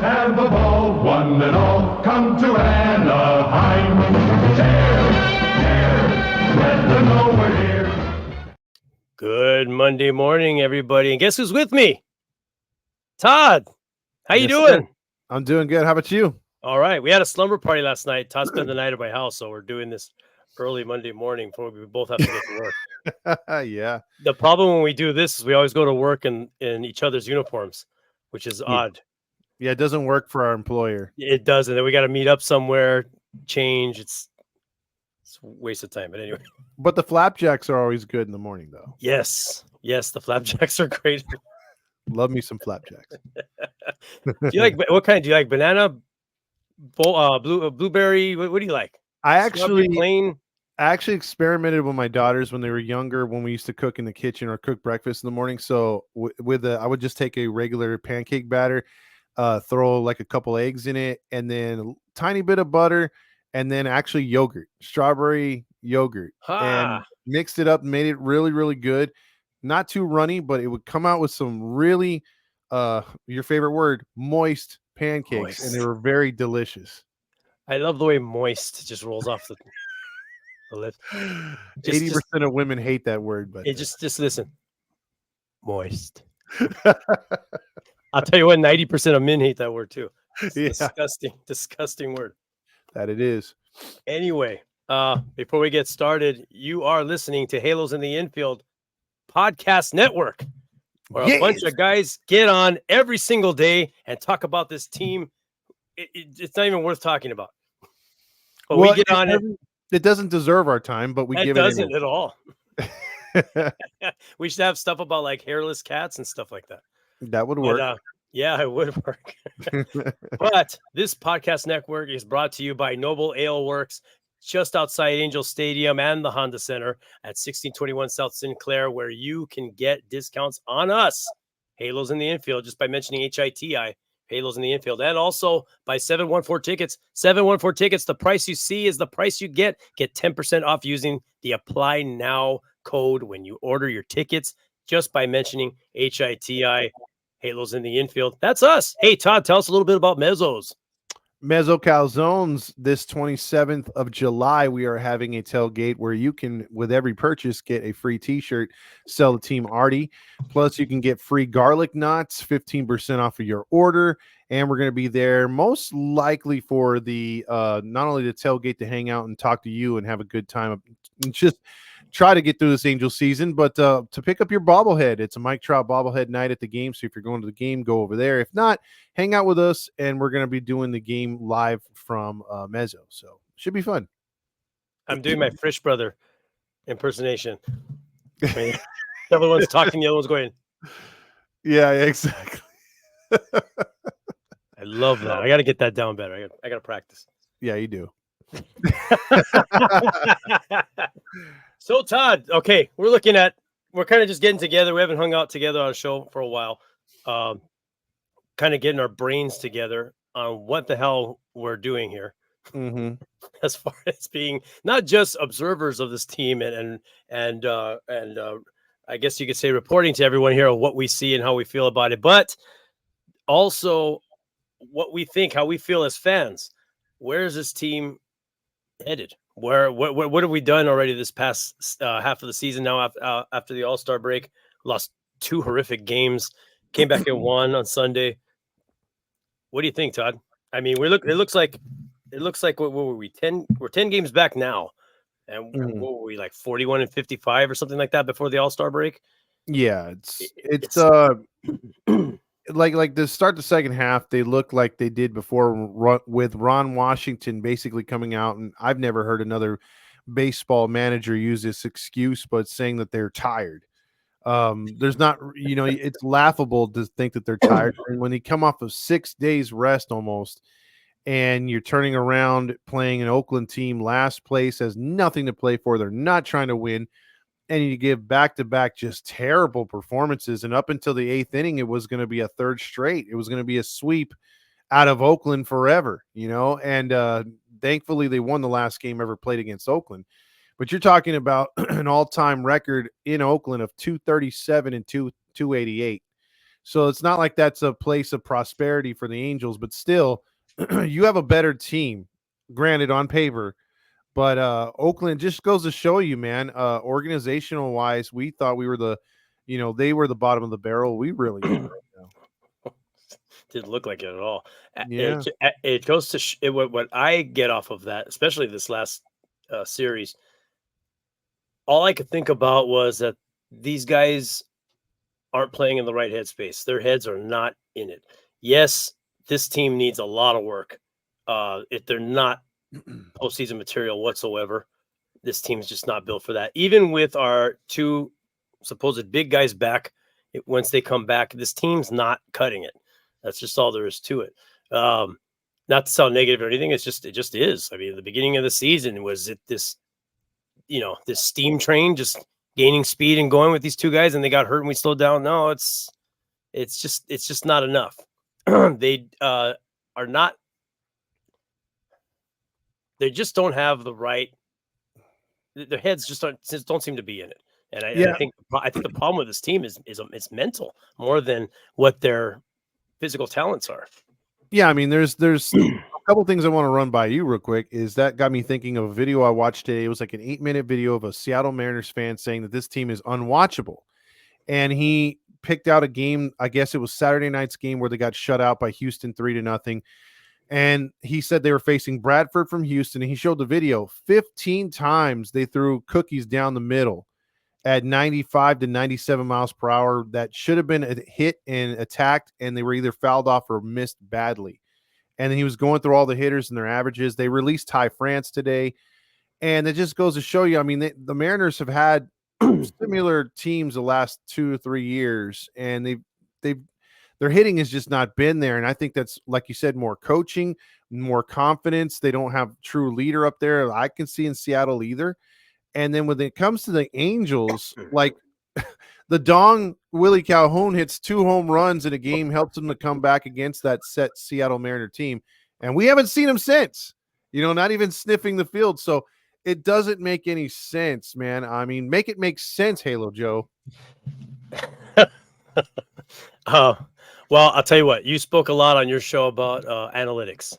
have a ball, one and all, come to Anaheim. Cheer, let them know we're here. Good Monday morning, everybody. And guess who's with me? Todd. How you doing? Sir. I'm doing good. How about you? All right. We had a slumber party last night. Todd spent the night at my house, so we're doing this early Monday morning before we both have to get to work. Yeah. The problem when we do this is we always go to work in each other's uniforms, which is odd. Yeah, it doesn't work for our employer. It doesn't. Then we got to meet up somewhere, change. It's a waste of time. But anyway. But the flapjacks are always good in the morning, though. Yes. Yes, the flapjacks are great. Love me some flapjacks. Do you like what kind? Do you like banana, blueberry? What do you like? I actually plain. experimented with my daughters when they were younger, when we used to cook in the kitchen or cook breakfast in the morning. So I would just take a regular pancake batter, throw like a couple eggs in it, and then a tiny bit of butter, and then actually yogurt, strawberry yogurt, and mixed it up, made it really, really good. Not too runny, but it would come out with some really, your favorite word, moist pancakes, and they were very delicious. I love the way moist just rolls off the lips. 80% of women hate that word, but just listen. Moist. I'll tell you what, 90% of men hate that word too. It's disgusting word. That it is. Anyway, before we get started, you are listening to Halos in the Infield podcast network, where a bunch of guys get on every single day and talk about this team. It's not even worth talking about. But we get on it. It doesn't deserve our time, but we give it. It doesn't at all. We should have stuff about like hairless cats and stuff like that. That would work. Yeah, it would work. But this podcast network is brought to you by Noble Ale Works, just outside Angel Stadium and the Honda Center at 1621 South Sinclair, where you can get discounts on us, Halos in the Infield, just by mentioning HITI, Halos in the Infield, and also by 714 Tickets. 714 Tickets, the price you see is the price you get. Get 10% off using the Apply Now code when you order your tickets, just by mentioning HITI, Halos in the Infield. That's us. Hey, Todd, tell us a little bit about Mezzo's. Mezzo Calzones, this 27th of July, we are having a tailgate where you can, with every purchase, get a free t-shirt, sell the team Artie. Plus, you can get free garlic knots, 15% off of your order. And we're going to be there most likely for the not only the tailgate to hang out and talk to you and have a good time, and just try to get through this Angel season, but to pick up your bobblehead. It's a Mike Trout bobblehead night at the game, so if you're going to the game, go over there. If not, hang out with us, and we're going to be doing the game live from Mezzo, so should be fun. I'm doing my Frisch brother impersonation. The other one's talking, the other one's going. Yeah, exactly. I love that. I got to get that down better. I got to practice. Yeah, you do. So, Todd, okay, we're kind of just getting together. We haven't hung out together on a show for a while. Kind of getting our brains together on what the hell we're doing here. Mm-hmm. As far as being not just observers of this team and I guess you could say reporting to everyone here of what we see and how we feel about it, but also what we think, how we feel as fans. Where is this team headed? What have we done already this past half of the season now after the All-Star break? Lost 2 horrific games, came back and won on Sunday. What do you think, Todd? I mean, it looks like what were we 10? We're 10 games back now. And what were we, like 41 and 55 or something like that before the All-Star break? Yeah, it's like to start the second half, they look like they did before with Ron Washington basically coming out, and I've never heard another baseball manager use this excuse, but saying that they're tired. There's not, it's laughable to think that they're tired. And when they come off of 6 days rest almost, and you're turning around playing an Oakland team, last place, has nothing to play for. They're not trying to win. And you give back-to-back just terrible performances. And up until the 8th inning, it was going to be a third straight. It was going to be a sweep out of Oakland forever, And thankfully, they won the last game ever played against Oakland. But you're talking about an all-time record in Oakland of 237 and 288. So it's not like that's a place of prosperity for the Angels, but still, you have a better team, granted on paper. But Oakland just goes to show you, man. Organizational wise, we thought we were they were the bottom of the barrel. We really are right now. Didn't look like it at all. Yeah. It goes to what I get off of that, especially this last series. All I could think about was that these guys aren't playing in the right headspace. Their heads are not in it. Yes, this team needs a lot of work. If they're not postseason material whatsoever, this team's just not built for that. Even with our two supposed big guys back, once they come back, this team's not cutting it. That's just all there is to it. Not to sound negative or anything. It just is. I mean, the beginning of the season was it this steam train just gaining speed and going with these two guys, and they got hurt and we slowed down. No, it's just not enough. They are not. They just don't have the right. Their heads just don't seem to be in it. And I think the problem with this team is it's mental more than what their physical talents are. Yeah, I mean, there's a couple things I want to run by you real quick. Is that got me thinking of a video I watched today. It was like an 8-minute video of a Seattle Mariners fan saying that this team is unwatchable, and he picked out a game. I guess it was Saturday night's game where they got shut out by Houston 3-0. And he said they were facing Bradford from Houston, and he showed the video. 15 times they threw cookies down the middle at 95 to 97 miles per hour that should have been hit and attacked, and they were either fouled off or missed badly. And then he was going through all the hitters and their averages. They released Ty France today, and it just goes to show you, I mean, the Mariners have had similar teams the last 2 or 3 years, and their hitting has just not been there. And I think that's, like you said, more coaching, more confidence. They don't have true leader up there I can see in Seattle either. And then when it comes to the Angels, like the Dong Willie Calhoun hits 2 home runs in a game, helps him to come back against that set Seattle Mariner team. And we haven't seen him since, not even sniffing the field. So it doesn't make any sense, man. I mean, make it make sense, Halo Joe. Well, I'll tell you what, you spoke a lot on your show about analytics.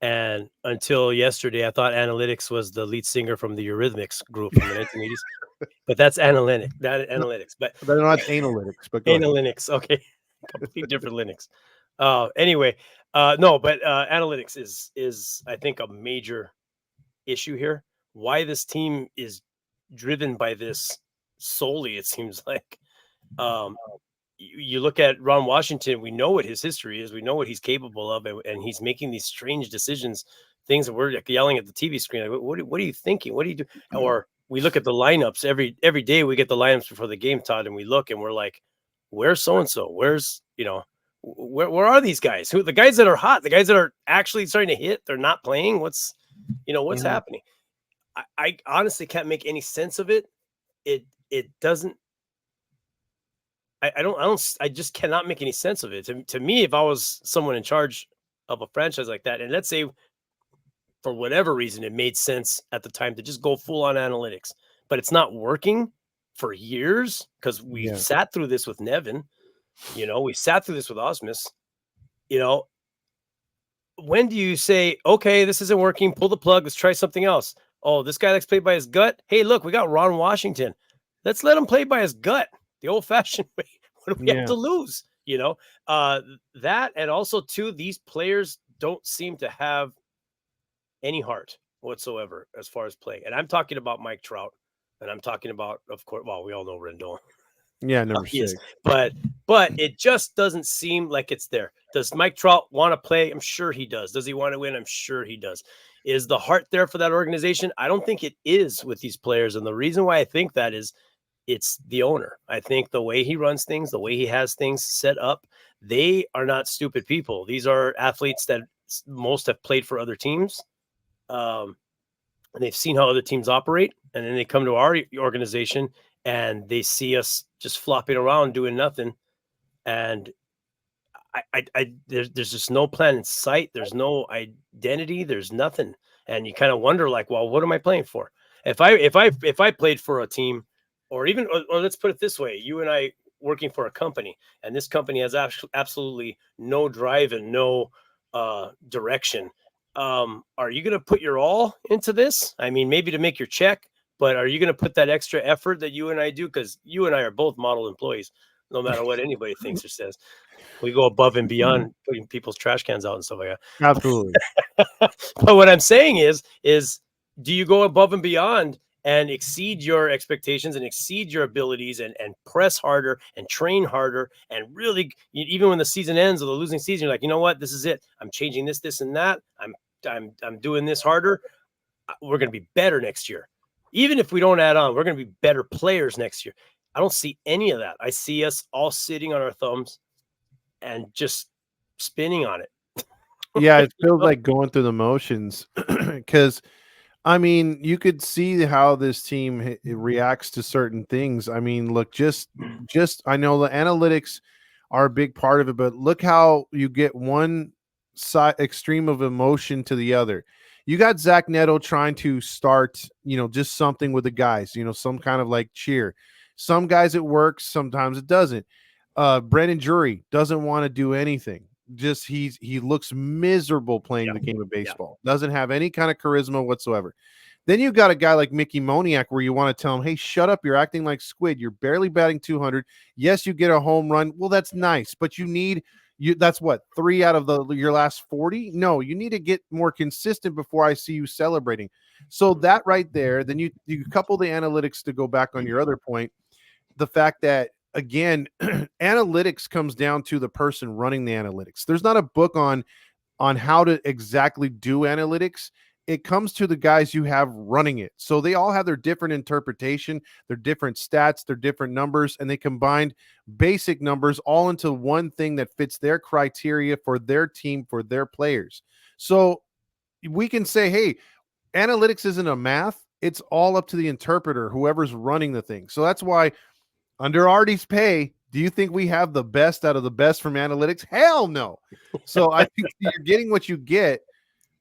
And until yesterday, I thought Analytics was the lead singer from the Eurythmics group from the 1980s. But that's analytics. But they're not analytics, but analytics. Okay. Completely different Linux. Anyway, no, but analytics is I think a major issue here. Why this team is driven by this solely, it seems like. You look at Ron Washington, we know what his history is. We know what he's capable of, and he's making these strange decisions, things that we're like yelling at the TV screen. Like, what are you thinking? What do you do? Or we look at the lineups every day. We get the lineups before the game, Todd, and we look and we're like, where's so-and-so? Where's, where are these guys? Who the guys that are hot, the guys that are actually starting to hit, they're not playing. What's happening? I honestly can't make any sense of it. It doesn't. I just cannot make any sense of it. To me, if I was someone in charge of a franchise like that, and let's say for whatever reason it made sense at the time to just go full on analytics, but it's not working for years because we sat through this with Nevin, we sat through this with Osmus, when do you say, okay, this isn't working, pull the plug, let's try something else? Oh, this guy likes to play by his gut. Hey, look, we got Ron Washington. Let's let him play by his gut. The old-fashioned way. What do we have to lose? That, and also too, these players don't seem to have any heart whatsoever as far as playing. And I'm talking about Mike Trout, and I'm talking about, of course, well, we all know Rendon. Yeah, number 6. But it just doesn't seem like it's there. Does Mike Trout want to play? I'm sure he does. Does he want to win? I'm sure he does. Is the heart there for that organization? I don't think it is with these players. And the reason why I think that is, it's the owner. I think the way he runs things, the way he has things set up, they are not stupid people. These are athletes that most have played for other teams. And they've seen how other teams operate. And then they come to our organization and they see us just flopping around doing nothing. And there's just no plan in sight. There's no identity. There's nothing. And you kind of wonder, like, well, what am I playing for? If I played for a team, or even, or let's put it this way, you and I working for a company, and this company has absolutely no drive and no direction. Are you going to put your all into this? I mean, maybe to make your check, but are you going to put that extra effort that you and I do? Because you and I are both model employees, no matter what anybody thinks or says. We go above and beyond putting people's trash cans out and stuff like that. Absolutely. But what I'm saying is do you go above and beyond and exceed your expectations and exceed your abilities and press harder and train harder and really, even when the season ends or the losing season, you're like, you know what, this is it. I'm changing this and that. I'm doing this harder. We're going to be better next year. Even if we don't add on, we're going to be better players next year. I don't see any of that. I see us all sitting on our thumbs and just spinning on it. Yeah, it feels like going through the motions because I mean, you could see how this team it reacts to certain things. I mean, look, just I know the analytics are a big part of it, but look how you get one side extreme of emotion to the other. You got Zach Neto trying to start, just something with the guys, some kind of like cheer. Some guys it works, sometimes it doesn't. Brendan Drury doesn't want to do anything. Just he looks miserable playing the game of baseball. Doesn't have any kind of charisma whatsoever. Then you got a guy like Mickey Moniak where you want to tell him, hey, shut up. You're acting like squid. You're barely batting 200. Yes, you get a home run. Well, that's nice, but that's what, 3 out of your last 40? No, you need to get more consistent before I see you celebrating. So that right there, then you couple the analytics to go back on your other point, the fact that, again, analytics comes down to the person running the analytics. There's not a book on how to exactly do analytics. It comes to the guys you have running it. So they all have their different interpretation, their different stats, their different numbers, and they combined basic numbers all into one thing that fits their criteria for their team, for their players. So we can say, hey, analytics isn't a math. It's all up to the interpreter, whoever's running the thing. So that's why under Artie's pay, do you think we have the best out of the best from analytics? Hell no. So I think you're getting what you get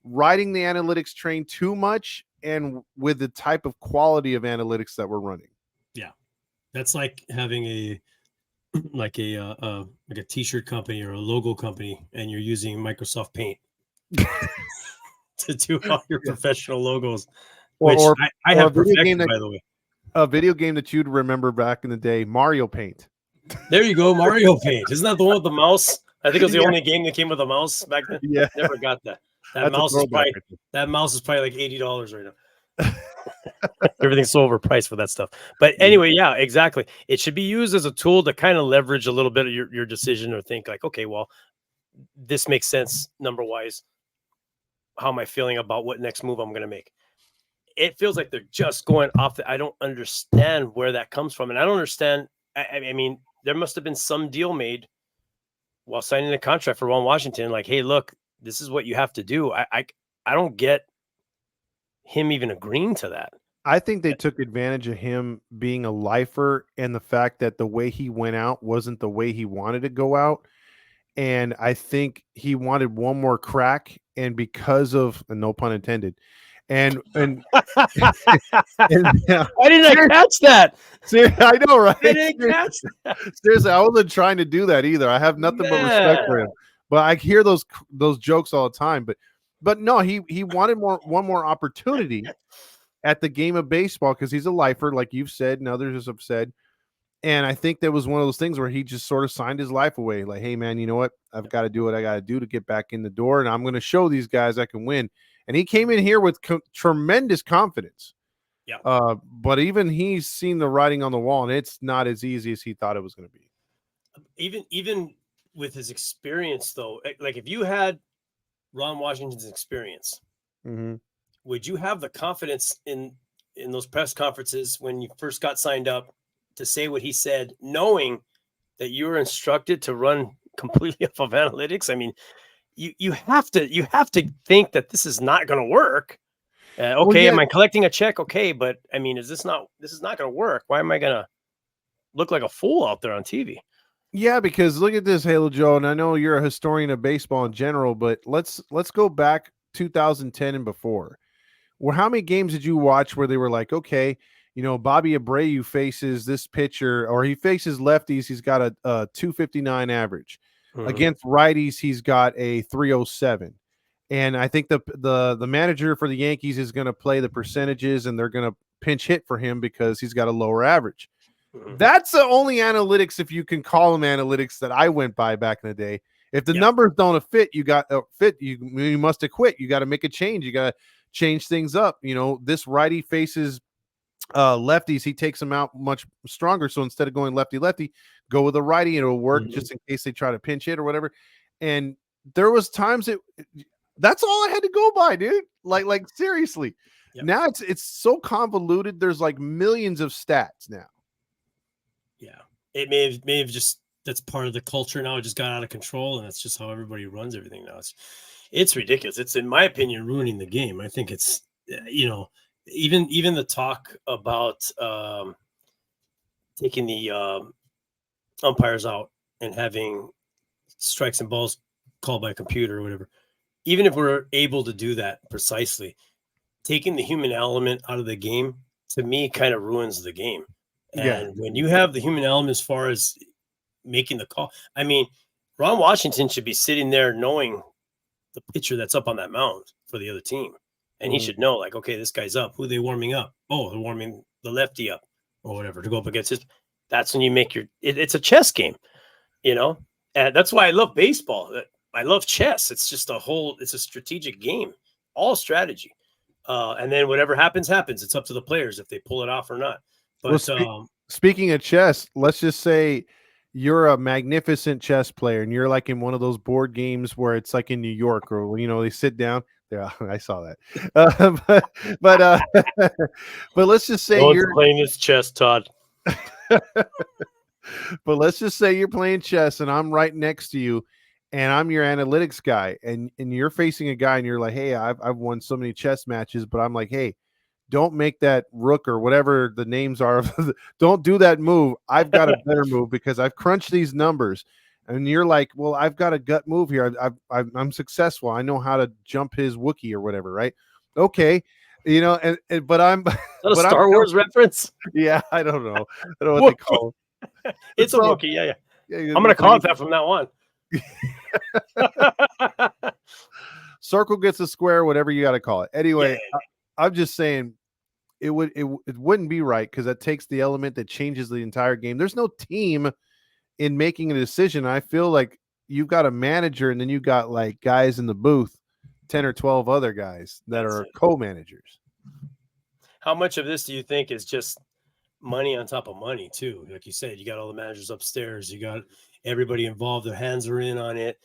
riding the analytics train too much and with the type of quality of analytics that we're running. Yeah. That's like having a t-shirt company or a logo company and you're using Microsoft Paint to do all your professional logos, which I have perfected, by the way. A video game that you'd remember back in the day, Mario Paint. There you go, Mario Paint. Isn't that the one with the mouse? I think it was the only game that came with a mouse back then. Yeah, never got that. That mouse is probably like $80 right now. Everything's so overpriced for that stuff. But anyway, yeah, exactly. It should be used as a tool to kind of leverage a little bit of your decision or think like, okay, well, this makes sense number wise. How am I feeling about what next move I'm going to make? It feels like they're just going off. I don't understand where that comes from. And I don't understand. I mean, there must have been some deal made while signing a contract for Ron Washington. Like, hey, look, this is what you have to do. I don't get him even agreeing to that. I think they took advantage of him being a lifer and the fact that the way he went out wasn't the way he wanted to go out. And I think he wanted one more crack. And because of, no pun intended, and why didn't I catch that? Seriously, I know, right? I didn't catch that. Seriously, I wasn't trying to do that either. I have nothing but respect for him, but I hear those jokes all the time. But no, he wanted one more opportunity at the game of baseball because he's a lifer, like you've said, and others have said. And I think that was one of those things where he just sort of signed his life away. Like, hey, man, you know what? I've got to do what I got to do to get back in the door, and I'm going to show these guys I can win. And he came in here with tremendous confidence. Yeah. But even he's seen the writing on the wall, and it's not as easy as he thought it was going to be. Even with his experience, though, like if you had Ron Washington's experience, would you have the confidence in those press conferences when you first got signed up to say what he said, knowing that you were instructed to run completely off of analytics? I mean, you have to think that this is not going to work. Am I collecting a check? Okay, but I mean, this is not going to work. Why am I going to look like a fool out there on TV? Yeah, because look at this, Halo Joe, and I know you're a historian of baseball in general, but let's go back 2010 and before. Well, how many games did you watch where they were like, okay, Bobby Abreu faces this pitcher, or he faces lefties. He's got a 259 average. Against righties, he's got a 307. And I think the manager for the Yankees is going to play the percentages, and they're going to pinch hit for him because he's got a lower average. That's the only analytics, if you can call them analytics, that I went by back in the day. If the numbers don't fit, you must have quit. You got to make a change. You got to change things up. This righty faces lefties, he takes them out much stronger. So instead of going lefty, go with a righty, and it'll work just in case they try to pinch hit or whatever. And there was times that's all I had to go by, dude. Like seriously. Yep. Now it's so convoluted. There's like millions of stats now. Yeah, it may have just, that's part of the culture now. It just got out of control, and that's just how everybody runs everything now. It's ridiculous. It's, in my opinion, ruining the game. I think it's, even the talk about taking the umpires out and having strikes and balls called by a computer or whatever. Even if we're able to do that precisely, taking the human element out of the game, to me, kind of ruins the game. And when you have the human element as far as making the call, I mean, Ron Washington should be sitting there knowing the pitcher that's up on that mound for the other team. And he should know, like, okay, this guy's up. Who are they warming up? Oh, they're warming the lefty up or whatever to go up against his. That's when you make it's a chess game, And that's why I love baseball. I love chess. It's just it's a strategic game, all strategy. And then whatever happens. It's up to the players if they pull it off or not. But speaking of chess, let's just say you're a magnificent chess player and you're like in one of those board games where it's like in New York, or, they sit down. Yeah, I saw that. But let's just say you're playing this chess, Todd. But let's just say you're playing chess and I'm right next to you and I'm your analytics guy, and you're facing a guy and you're like, hey, I've won so many chess matches, but I'm like, hey, don't make that rook or whatever the names are. Don't do that move. I've got a better move because I've crunched these numbers. And you're like, well, I've got a gut move here. I'm successful. I know how to jump his Wookiee or whatever, right? Okay. But I'm a Star Wars reference. Yeah, I don't know. I don't know what they call it. It's a Wookiee. Yeah. I'm going to call it that from now on. Circle gets a square, whatever you got to call it. Anyway, I'm just saying it wouldn't be right, because that takes the element that changes the entire game. There's no team in making a decision. I feel like you've got a manager and then you got like guys in the booth, 10 or 12 other guys that are co-managers. How much of this do you think is just money on top of money too? Like you said, you got all the managers upstairs, you got everybody involved, their hands are in on it.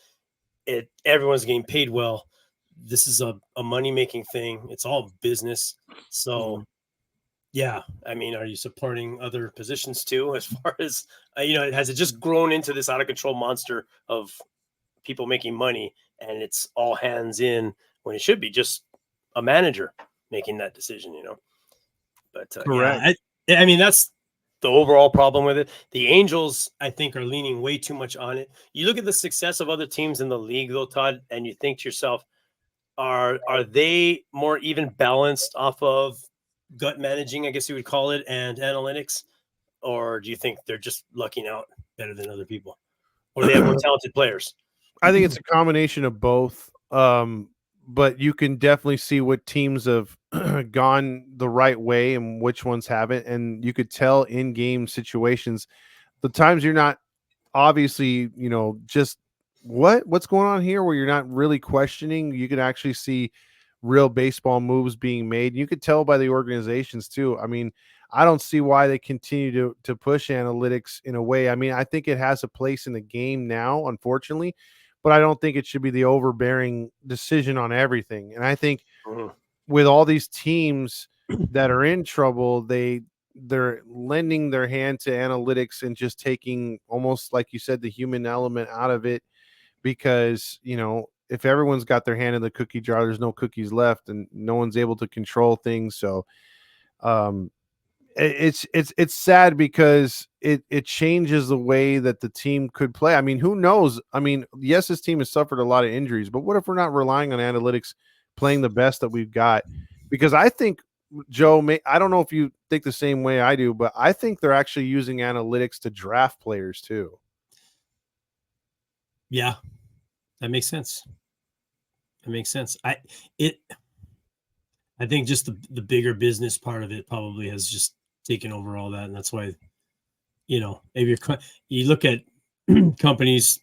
Everyone's getting paid well. This is a money-making thing. It's all business. So yeah, I mean, are you supporting other positions too? As far as, has it just grown into this out of control monster of people making money, and it's all hands in when it should be just a manager making that decision, But correct. I mean, that's the overall problem with it. The Angels, I think, are leaning way too much on it. You look at the success of other teams in the league, though, Todd, and you think to yourself, are they more even balanced off of gut managing, I guess you would call it, and analytics? Or do you think they're just lucking out better than other people? Or they have more talented players? I think it's a combination of both. But you can definitely see what teams have gone the right way and which ones haven't. And you could tell in game situations, the times you're not obviously, just what's going on here, where you're not really questioning, you can actually see real baseball moves being made. You could tell by the organizations too. I mean, I don't see why they continue to push analytics in a way. I mean, I think it has a place in the game now, unfortunately, but I don't think it should be the overbearing decision on everything. And I think with all these teams that are in trouble, they're lending their hand to analytics and just taking, almost like you said, the human element out of it, because, if everyone's got their hand in the cookie jar, there's no cookies left and no one's able to control things. So it's sad because it changes the way that the team could play. I mean, who knows? I mean, yes, this team has suffered a lot of injuries, but what if we're not relying on analytics playing the best that we've got? Because I think Joe, I don't know if you think the same way I do, but I think they're actually using analytics to draft players too. Yeah, that makes sense. That makes sense. I think just the bigger business part of it probably has just taken over all that, and that's why, maybe you look at companies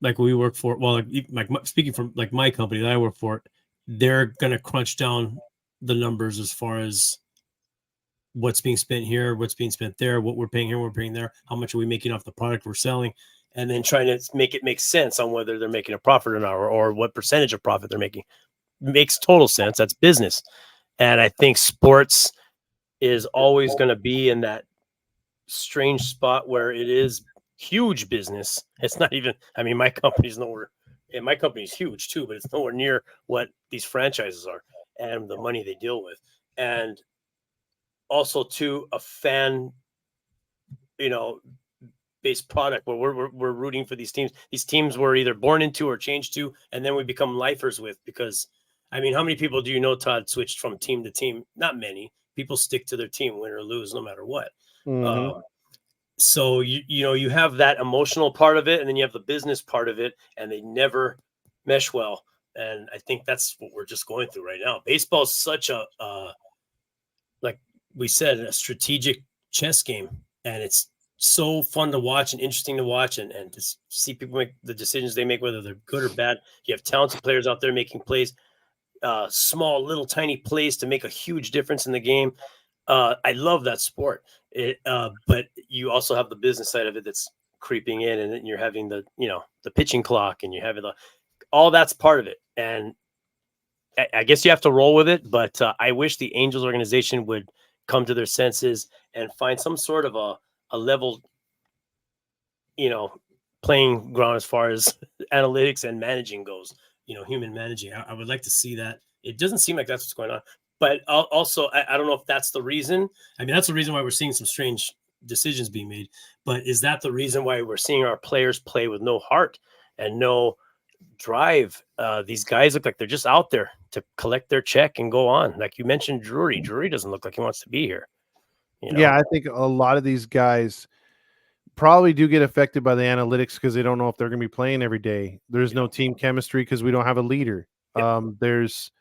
like we work for. Well, like speaking from like my company that I work for, they're going to crunch down the numbers as far as what's being spent here, what's being spent there, what we're paying here, what we're paying there, how much are we making off the product we're selling, and then trying to make it make sense on whether they're making a profit or not, or what percentage of profit they're making. Makes total sense. That's business. And I think sports is always going to be in that strange spot where it is huge business. It's not even, I mean, my company's nowhere, and my company's huge too, but it's nowhere near what these franchises are and the money they deal with. And also to a fan, based product where we're rooting for these teams. These teams we're either born into or changed to, and then we become lifers with. Because, I mean, how many people do you know, Todd, switched from team to team? Not many. People stick to their team, win or lose, no matter what. Mm-hmm. So you have that emotional part of it, and then you have the business part of it, and they never mesh well. And I think that's what we're just going through right now. Baseball is such a like we said, a strategic chess game, and it's so fun to watch and interesting to watch, and to see people make the decisions they make, whether they're good or bad. You have talented players out there making plays, small, little, tiny plays to make a huge difference in the game. I love that sport. But you also have the business side of it that's creeping in, and then you're having the pitching clock, and you're having all that's part of it. And I guess you have to roll with it. But I wish the Angels organization would come to their senses and find some sort of a level, playing ground as far as analytics and managing goes, human managing. I would like to see that. It doesn't seem like that's what's going on, but also, I don't know if that's the reason. I mean, that's the reason why we're seeing some strange decisions being made, but is that the reason why we're seeing our players play with no heart and no drive? These guys look like they're just out there to collect their check and go on. Like you mentioned, Drury doesn't look like he wants to be here. Yeah, I think a lot of these guys probably do get affected by the analytics because they don't know if they're going to be playing every day. There's no team chemistry because we don't have a leader. There's,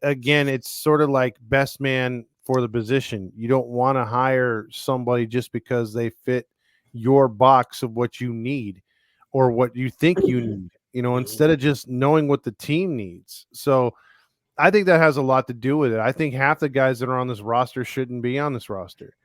again, it's sort of like best man for the position. You don't want to hire somebody just because they fit your box of what you need or what you think you need, instead of just knowing what the team needs. So I think that has a lot to do with it. I think half the guys that are on this roster shouldn't be on this roster.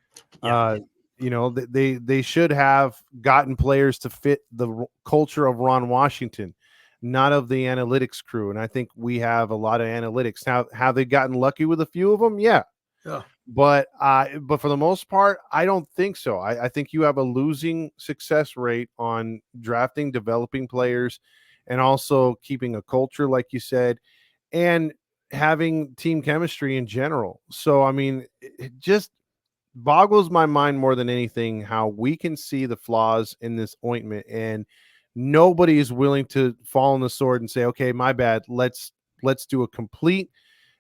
Yeah. They should have gotten players to fit the culture of Ron Washington, not of the analytics crew. And I think we have a lot of analytics. Now, have they gotten lucky with a few of them? Yeah. But for the most part, I don't think so. I think you have a losing success rate on drafting, developing players, and also keeping a culture, like you said, and having team chemistry in general. So, I mean, it just boggles my mind more than anything how we can see the flaws in this ointment, and nobody is willing to fall on the sword and say, okay, my bad. Let's do a complete,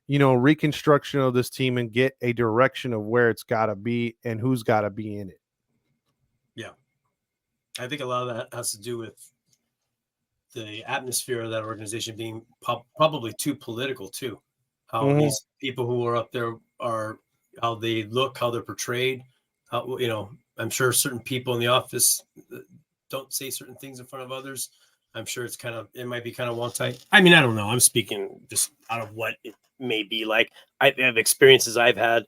reconstruction of this team and get a direction of where it's got to be and who's got to be in it. Yeah. I think a lot of that has to do with the atmosphere of that organization being probably too political too. How these people who are up there are, how they look, how they're portrayed. How, I'm sure certain people in the office don't say certain things in front of others. I'm sure it might be kind of one type. I mean, I don't know. I'm speaking just out of what it may be like. I have experiences I've had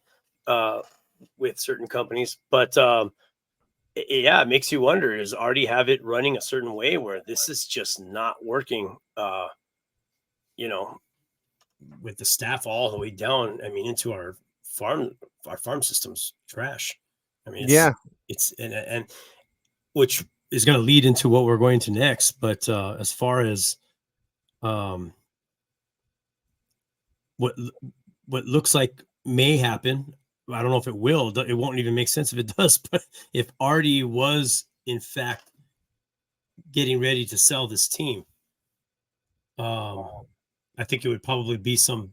with certain companies, but it makes you wonder, does Artie have it running a certain way where this is just not working, with the staff all the way down, I mean, into our farm system's trash. I mean, it's and which is going to lead into what we're going to next. But as far as what looks like may happen, I don't know if it will. It won't even make sense if it does. But if Artie was in fact getting ready to sell this team, I think it would probably be some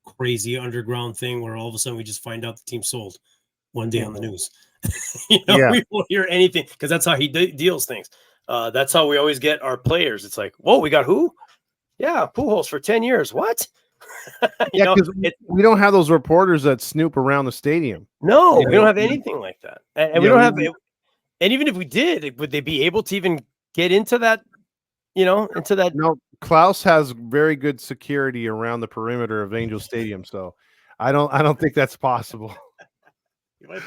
crazy underground thing where all of a sudden we just find out the team sold one day on the news. We won't hear anything because that's how he deals things. That's how we always get our players. It's like, whoa, we got who? Yeah, Pujols for 10 years. What? Because we don't have those reporters that snoop around the stadium. No, we don't have anything like that. And we don't have, and even if we did, would they be able to even get into that, into that? No, Klaus has very good security around the perimeter of Angel Stadium. So I don't think that's possible.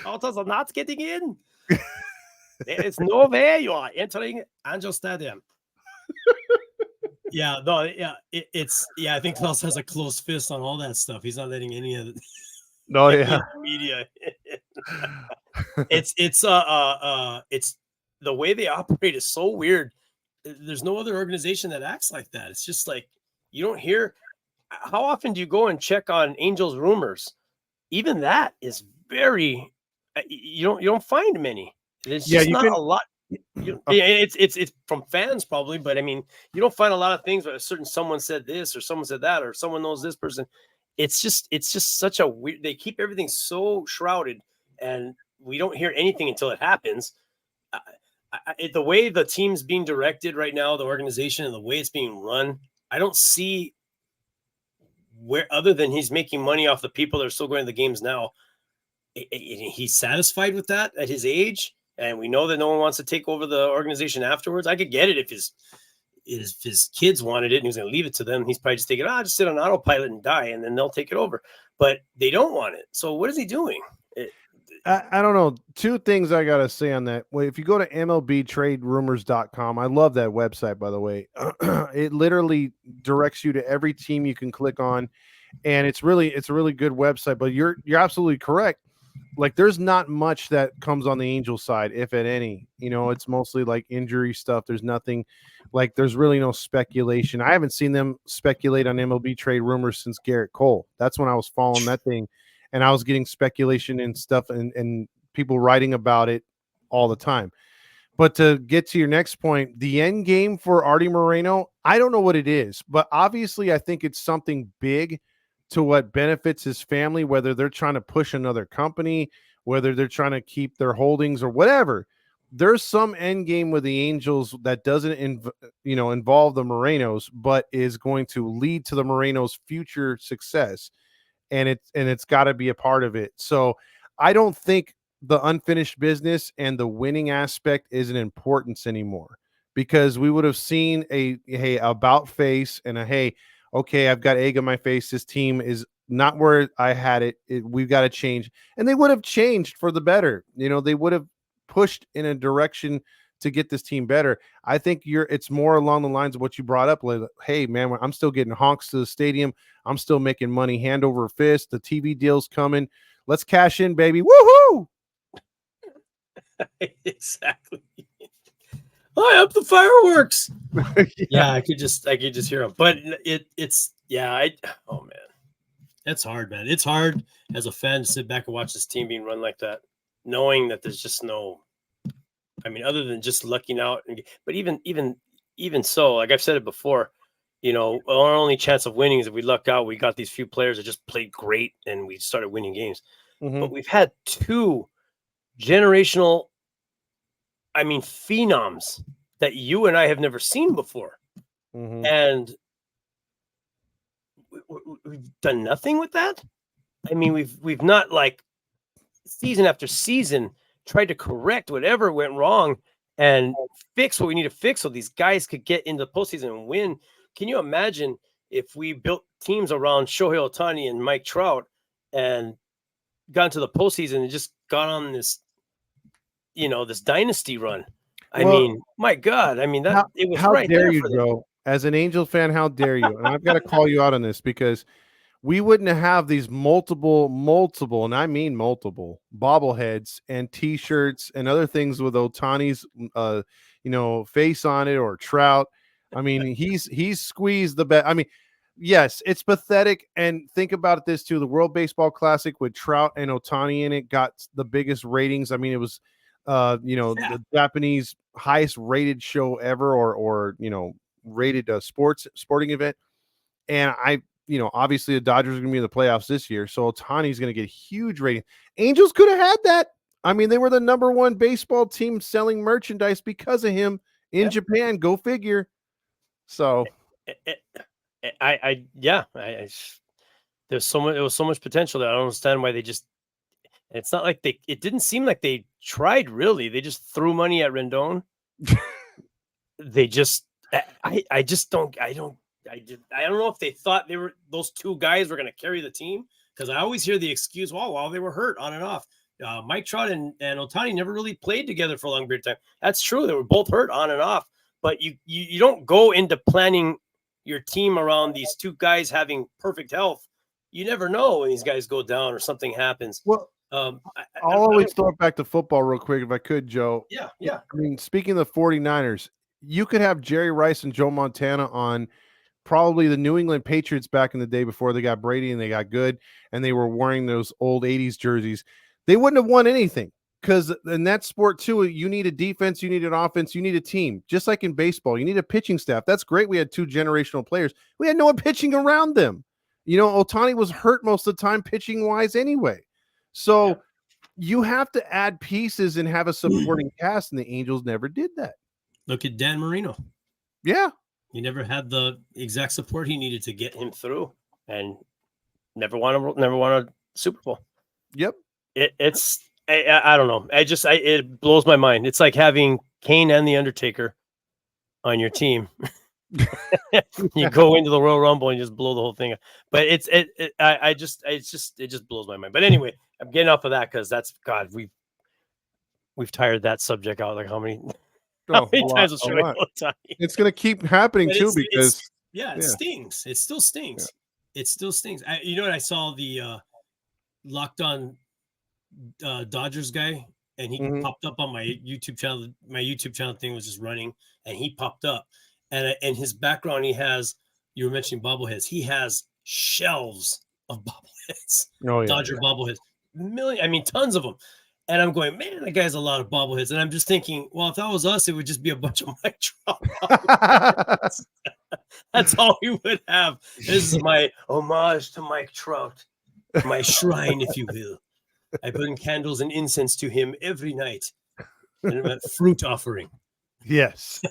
Autos are not getting in. There is no way you are entering Angel Stadium. I think Klaus has a close fist on all that stuff. He's not letting any of the media. It's the way they operate is so weird. There's no other organization that acts like that. It's just like you don't hear. How often do you go and check on Angels rumors? Even that is very. You don't find many. It's just not a lot. It's from fans probably, but I mean, you don't find a lot of things where someone said this or someone said that or someone knows this person. It's just such a weird. They keep everything so shrouded, and we don't hear anything until it happens. The way the team's being directed right now, the organization and the way it's being run, I don't see where other than he's making money off the people that are still going to the games now. He's satisfied with that at his age. And we know that no one wants to take over the organization afterwards. I could get it if his kids wanted it and he was going to leave it to them. He's probably just thinking, just sit on autopilot and die, and then they'll take it over. But they don't want it. So what is he doing? I don't know. Two things I got to say on that. Well, if you go to MLBTradeRumors.com, I love that website, by the way. It literally directs you to every team you can click on. And it's a really good website, but you're absolutely correct. Like there's not much that comes on the Angel side, if at any. It's mostly like injury stuff. There's nothing like there's really no speculation. I haven't seen them speculate on MLB trade rumors since Garrett Cole. That's when I was following that thing, and I was getting speculation and stuff and people writing about it all the time. But to get to your next point, the end game for Artie Moreno, I don't know what it is, but obviously I think it's something big to what benefits his family, whether they're trying to push another company, whether they're trying to keep their holdings or whatever. There's some end game with the Angels that doesn't involve the Morenos, but is going to lead to the Morenos' future success. And it's got to be a part of it. So I don't think the unfinished business and the winning aspect is an importance anymore, because we would have seen a about face and okay, I've got egg on my face. This team is not where I had it. We've got to change. And they would have changed for the better. They would have pushed in a direction to get this team better. I think it's more along the lines of what you brought up. Like, hey, man, I'm still getting honks to the stadium. I'm still making money hand over fist. The TV deal's coming. Let's cash in, baby. Woohoo! Exactly. High up the fireworks. Yeah, I could just hear them. But oh man, it's hard, man. It's hard as a fan to sit back and watch this team being run like that, knowing that there's just no. I mean, other than just lucking out, but even so, like I've said it before, our only chance of winning is if we luck out. We got these few players that just played great and we started winning games. Mm-hmm. But we've had two generational, phenoms that you and I have never seen before. Mm-hmm. And we've done nothing with that. We've not, like, season after season tried to correct whatever went wrong and fix what we need to fix so these guys could get into the postseason and win. Can you imagine if we built teams around Shohei Ohtani and Mike Trout and got into the postseason and just got on this, this dynasty run? My God. It was how right dare there you, for them. Joe? As an Angel fan, how dare you? And I've got to call you out on this, because we wouldn't have these multiple, and I mean multiple, bobbleheads and T-shirts and other things with Ohtani's, face on it, or Trout. He's squeezed the bet. Yes, it's pathetic. And think about this too: the World Baseball Classic with Trout and Ohtani in it got the biggest ratings. It was, the Japanese highest rated show ever, or rated sporting event. And obviously the Dodgers are going to be in the playoffs this year, so Ohtani's going to get huge rating. Angels could have had that. I mean, they were the number one baseball team selling merchandise because of him in Japan. Go figure. So, there's so much. There was so much potential there. I don't understand why they just. It's not like they. It didn't seem like they tried really. They just threw money at Rendon. They just. I just don't. I don't know if they thought those two guys were going to carry the team, because I always hear the excuse, well, they were hurt on and off. Mike Trout and Ohtani never really played together for a long period of time. That's true. They were both hurt on and off, but you don't go into planning your team around these two guys having perfect health. You never know when these guys go down or something happens. Well, I'll always throw it back to football real quick if I could, Joe. Yeah. I mean, speaking of the 49ers, you could have Jerry Rice and Joe Montana on probably the New England Patriots back in the day before they got Brady and they got good, and they were wearing those old 80s jerseys. They wouldn't have won anything, because in that sport too, you need a defense, you need an offense, you need a team. Just like in baseball, you need a pitching staff. That's great. We had two generational players. We had no one pitching around them. Ohtani was hurt most of the time pitching wise anyway. So you have to add pieces and have a supporting cast, and the Angels never did that. Look at Dan Marino. Yeah. He never had the exact support he needed to get him through, and never won a Super Bowl. Yep. I don't know. It blows my mind. It's like having Kane and the Undertaker on your team. You go into the Royal Rumble and just blow the whole thing up. But it just blows my mind. But anyway, I'm getting off of that, because that's God. We've tired that subject out. Like how many times was it's going to keep happening too, because it stings. It still stings. Yeah. It still stings. You know what? I saw the Locked On Dodgers guy, and he popped up on my YouTube channel. My YouTube channel thing was just running, and he popped up, and in his background, he has, you were mentioning bobbleheads. He has shelves of bobbleheads, Dodger bobbleheads, tons of them. And I'm going, man, that guy has a lot of bobbleheads. And I'm just thinking, well, if that was us, it would just be a bunch of Mike Trout bobbleheads. That's all we would have. This is my homage to Mike Trout, my shrine, if you will. I burn candles and incense to him every night, and a fruit offering. Yes.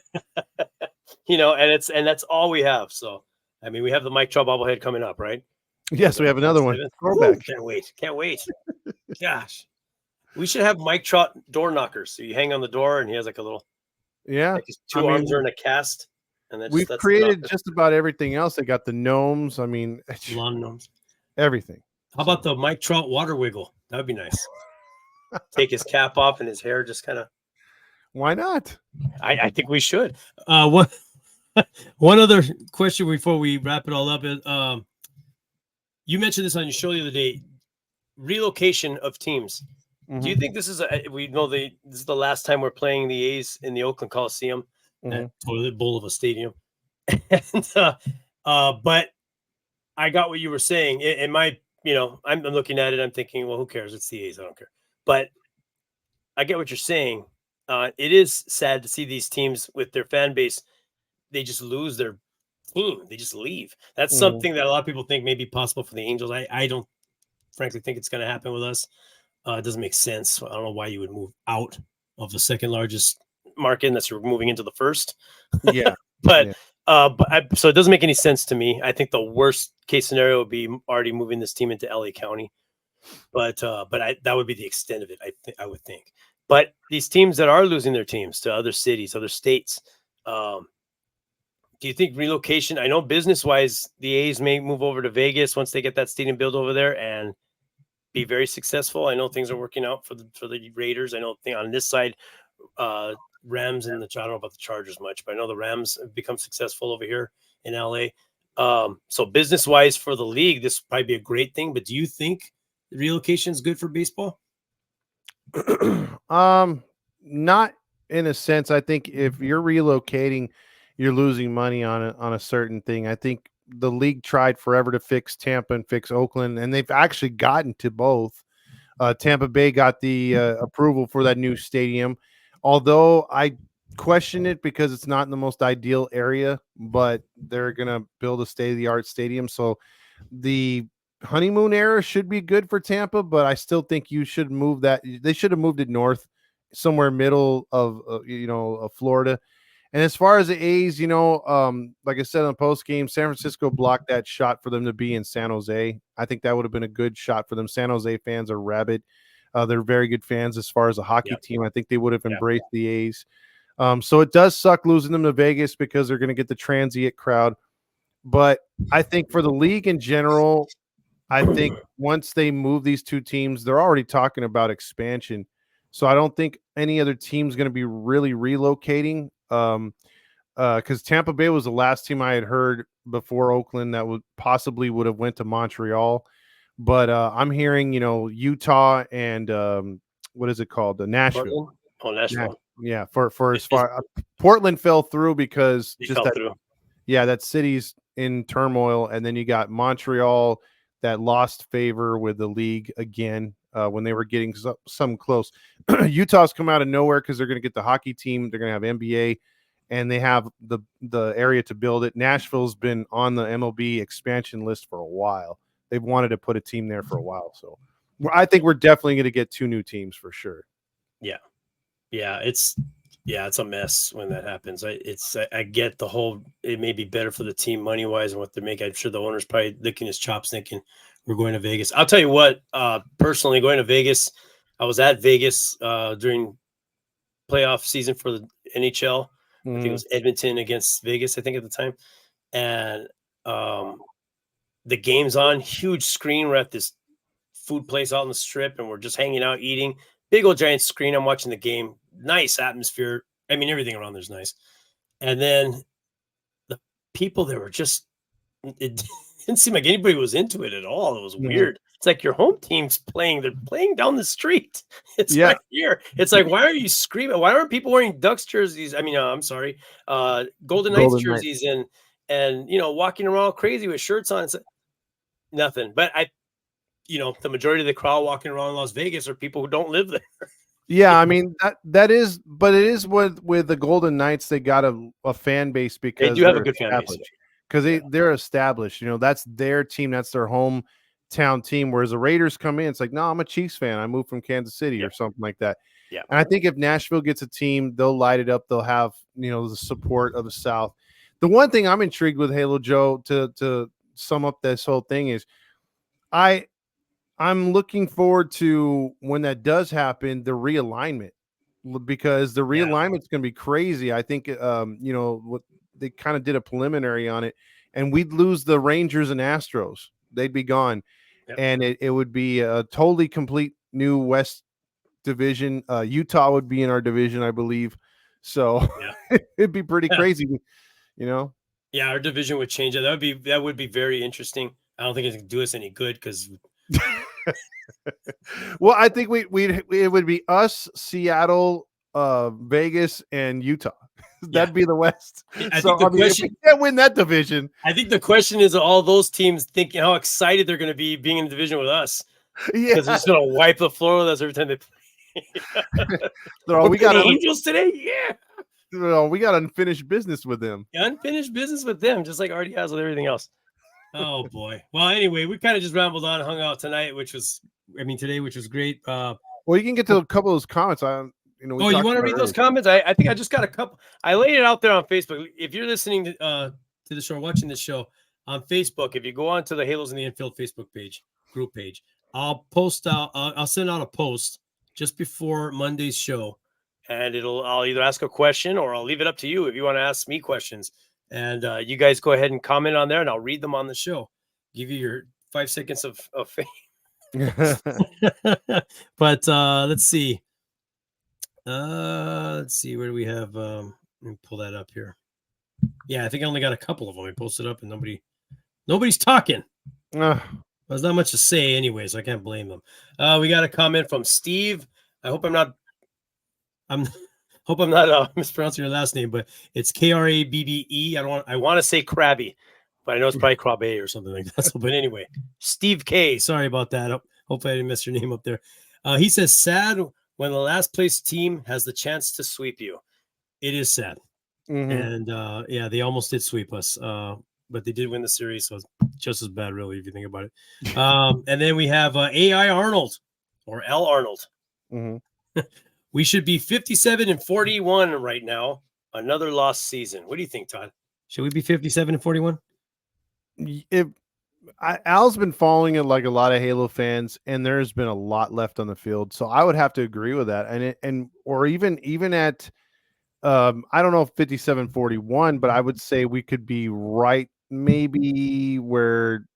And that's all we have. So, we have the Mike Trout bobblehead coming up, right? Yes, we have another one. Throwback. Can't wait. Gosh. We should have Mike Trout door knockers. So you hang on the door, and he has like a little, like his two arms are in a cast. And we've created just about everything else. They got the gnomes. Lawn gnomes. Everything. How about the Mike Trout water wiggle? That would be nice. Take his cap off and his hair just kind of. Why not? I think we should. One other question before we wrap it all up is, you mentioned this on your show the other day, relocation of teams. Mm-hmm. Do you think this is this is the last time we're playing the A's in the Oakland Coliseum, that toilet bowl of a stadium? And, but I got what you were saying. I'm looking at it. I'm thinking, well, who cares? It's the A's. I don't care. But I get what you're saying. It is sad to see these teams with their fan base. They just lose their team. They just leave. That's something that a lot of people think may be possible for the Angels. I don't frankly think it's going to happen with us. It doesn't make sense. I don't know why you would move out of the second largest market unless you're moving into the first. Yeah. So it doesn't make any sense to me. I think the worst case scenario would be already moving this team into LA County. But that would be the extent of it. I would think. But these teams that are losing their teams to other cities, other states, do you think relocation? I know business-wise, the A's may move over to Vegas once they get that stadium built over there and be very successful. I know things are working out for the Raiders. I know on this side, Rams and I don't know about the Chargers much, but I know the Rams have become successful over here in LA. So business-wise for the league, this would probably be a great thing. But do you think relocation is good for baseball? Not in a sense. I think if you're relocating, you're losing money on a certain thing. I think the league tried forever to fix Tampa and fix Oakland, and they've actually gotten to both. Tampa Bay got the approval for that new stadium, although I question it because it's not in the most ideal area, but they're going to build a state-of-the-art stadium. So the honeymoon era should be good for Tampa, but I still think you should move that. They should have moved it north, somewhere middle of of Florida. And as far as the A's, like I said on the post game, San Francisco blocked that shot for them to be in San Jose. I think that would have been a good shot for them. San Jose fans are rabid. They're very good fans as far as a hockey team. I think they would have embraced the A's. So it does suck losing them to Vegas because they're going to get the transient crowd. But I think for the league in general, I think once they move these two teams, they're already talking about expansion. So I don't think any other team's going to be really relocating. Because Tampa Bay was the last team I had heard before Oakland that would have went to Montreal. But I'm hearing, Utah and what is it called? The Nashville. Nashville. Yeah, for as far Portland fell through because that city's in turmoil, and then you got Montreal that lost favor with the league again when they were getting some close. Utah's come out of nowhere because they're going to get the hockey team. They're going to have NBA, and they have the area to build it. Nashville's been on the MLB expansion list for a while. They've wanted to put a team there for a while, so I think we're definitely going to get 2 new teams for sure. Yeah, it's a mess when that happens. I get the whole. It may be better for the team money wise and what they're making. I'm sure the owner's probably licking his chops, thinking we're going to Vegas. I'll tell you what. Personally, going to Vegas, I was at Vegas during playoff season for the NHL. I think it was Edmonton against Vegas. I think at the time, and the game's on, huge screen. We're at this food place out on the strip, and we're just hanging out eating. Big old giant screen. I'm watching the game. Nice atmosphere. I mean, everything around there's nice. And then the people there were just, it didn't seem like anybody was into it at all. It was weird. It's like your home team's playing. They're playing down the street. It's right here. It's like, why are you screaming? Why aren't people wearing Ducks jerseys? I mean, I'm sorry, Golden Knights jerseys and walking around crazy with shirts on. It's nothing. But the majority of the crowd walking around Las Vegas are people who don't live there. Yeah, I mean that is, but it is with the Golden Knights. They got a fan base because they do have a good fan base because they're established. That's their team. That's their hometown team. Whereas the Raiders come in, it's like, no, I'm a Chiefs fan. I moved from Kansas City or something like that. Yeah, and I think if Nashville gets a team, they'll light it up. They'll have the support of the South. The one thing I'm intrigued with, Halo Joe, to sum up this whole thing is, I'm looking forward to when that does happen, the realignment, because the realignment's going to be crazy. I think, what they kind of did a preliminary on it, and we'd lose the Rangers and Astros. They'd be gone. And it would be a totally complete new West division. Utah would be in our division, I believe. So it'd be pretty crazy, Yeah, our division would change. That would be very interesting. I don't think it would do us any good because well, I think it would be us, Seattle, Vegas, and Utah. That'd be the West. If we can't win that division, I think the question is all those teams thinking how excited they're going to be being in the division with us. Because they're just going to wipe the floor with us every time they play. We got Angels today. Yeah. We got unfinished business with them. Unfinished business with them, just like already has with everything else. Oh boy. Well, anyway, we kind of just rambled on and hung out today, which was great. Well, you can get to a couple of those comments. You want to read those comments? I think I just got a couple. I laid it out there on Facebook. If you're listening to the show, watching the show on Facebook, if you go on to the Halos in the Infield Facebook group page, I'll send out a post just before Monday's show, and I'll either ask a question or I'll leave it up to you if you want to ask me questions. And you guys go ahead and comment on there, and I'll read them on the show. Give you your 5 seconds of fame. But let's see. Where do we have? Let me pull that up here. Yeah, I think I only got a couple of them. I posted up, and nobody's talking. There's not much to say anyway, so I can't blame them. We got a comment from Steve. I hope I'm not mispronouncing your last name, but it's Krabbe. I want to say Krabby, but I know it's probably Krabbe or something like that. So, but anyway, Steve K. Sorry about that. Hope I didn't mess your name up there. He says, sad when the last place team has the chance to sweep you. It is sad. And they almost did sweep us. but they did win the series, so it's just as bad, really, if you think about it. And then we have AI Arnold or L Arnold. Mm-hmm. We should be 57-41 right now. Another lost season. What do you think, Todd? Should we be 57-41? Al's been following it like a lot of Halo fans, and there's been a lot left on the field. So I would have to agree with that. Or even at I don't know if 57-41, but I would say we could be right maybe where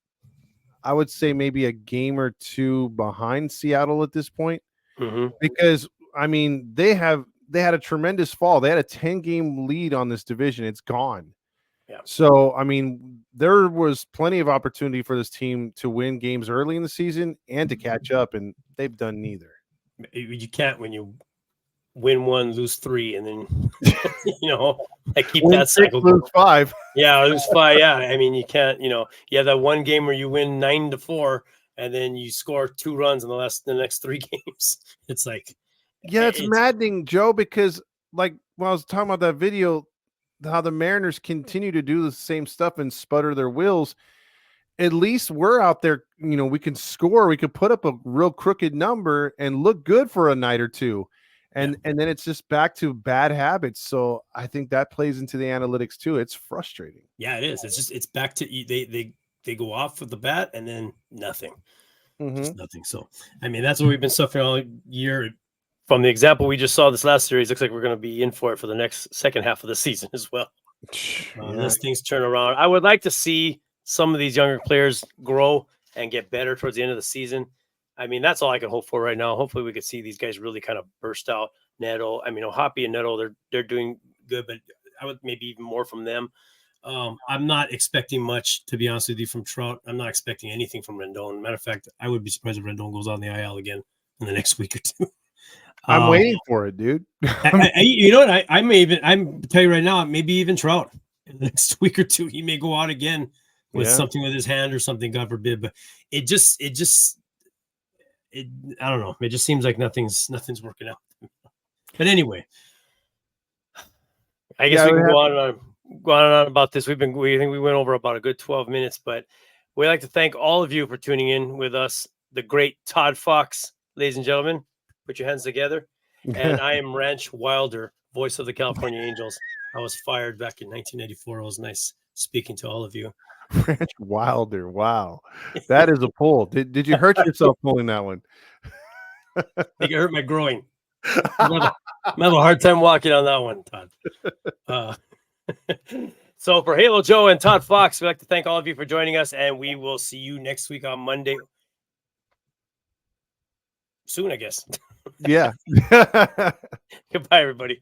I would say maybe a game or two behind Seattle at this point. Mm-hmm. Because I mean, they had a tremendous fall. They had a 10-game lead on this division. It's gone. Yeah. So, I mean, there was plenty of opportunity for this team to win games early in the season and to catch up, and they've done neither. You can't when you win 1, lose 3, and then I keep Win that 6, cycle. lose 5. Yeah, lose 5. Yeah, I mean, you can't. You have that one game where you win 9-4, and then you score 2 runs in the next 3 games. It's like, yeah, it's maddening, Joe, because like when I was talking about that video, how the Mariners continue to do the same stuff and sputter their wheels. At least we're out there, we can score, we could put up a real crooked number and look good for a night or two. And then it's just back to bad habits. So I think that plays into the analytics too. It's frustrating. Yeah, it is. It's back to they go off with the bat and then nothing. Just nothing. So I mean, that's what we've been suffering all year. From the example we just saw this last series, looks like we're going to be in for it for the next second half of the season as well. Unless things turn around. I would like to see some of these younger players grow and get better towards the end of the season. I mean, that's all I can hope for right now. Hopefully we could see these guys really kind of burst out. Neto, I mean, Hoppy and Neto, they're doing good, but I would maybe even more from them. I'm not expecting much, to be honest with you, from Trout. I'm not expecting anything from Rendon. Matter of fact, I would be surprised if Rendon goes on the IL again in the next week or two. I'm waiting for it, dude. You know what? I'm tell you right now, maybe even Trout in the next week or two, he may go out again with something with his hand or something, God forbid. But I don't know. It just seems like nothing's working out. But anyway, I guess we can go on and on about this. We think we went over about a good 12 minutes, but we'd like to thank all of you for tuning in with us. The great Todd Fox, ladies and gentlemen. Put your hands together. And I am Ranch Wilder, voice of the California Angels. I was fired back in 1994. It was nice speaking to all of you. Ranch Wilder. Wow. That is a pull. Did you hurt yourself pulling that one? I think it hurt my groin. I'm having a hard time walking on that one, Todd. So for Halo Joe and Todd Fox, we'd like to thank all of you for joining us, and we will see you next week on Monday. Soon, I guess. Yeah. Goodbye, everybody.